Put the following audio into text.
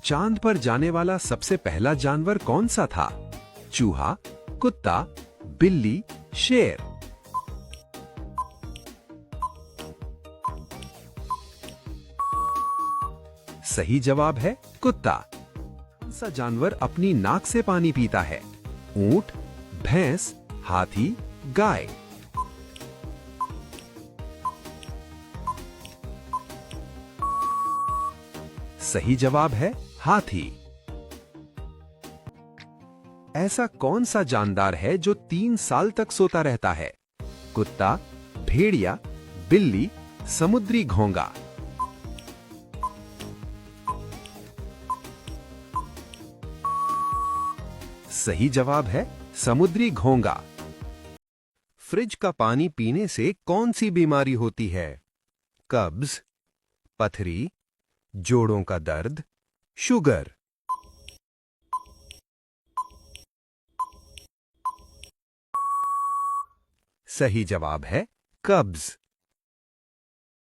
चांद पर जाने वाला सबसे पहला जानवर कौन सा था? चूहा, कुत्ता, बिल्ली, शेर। सही जवाब है कुत्ता। कौन सा जानवर अपनी नाक से पानी पीता है? ऊंट, भैंस, हाथी, गाय। सही जवाब है हाथी। ऐसा कौन सा जानदार है जो 3 साल तक सोता रहता है? कुत्ता, भेड़िया, बिल्ली, समुद्री घोंगा। सही जवाब है समुद्री घोंगा। फ्रिज का पानी पीने से कौन सी बीमारी होती है? कब्ज, पथरी, जोड़ों का दर्द, शुगर। सही जवाब है कब्ज।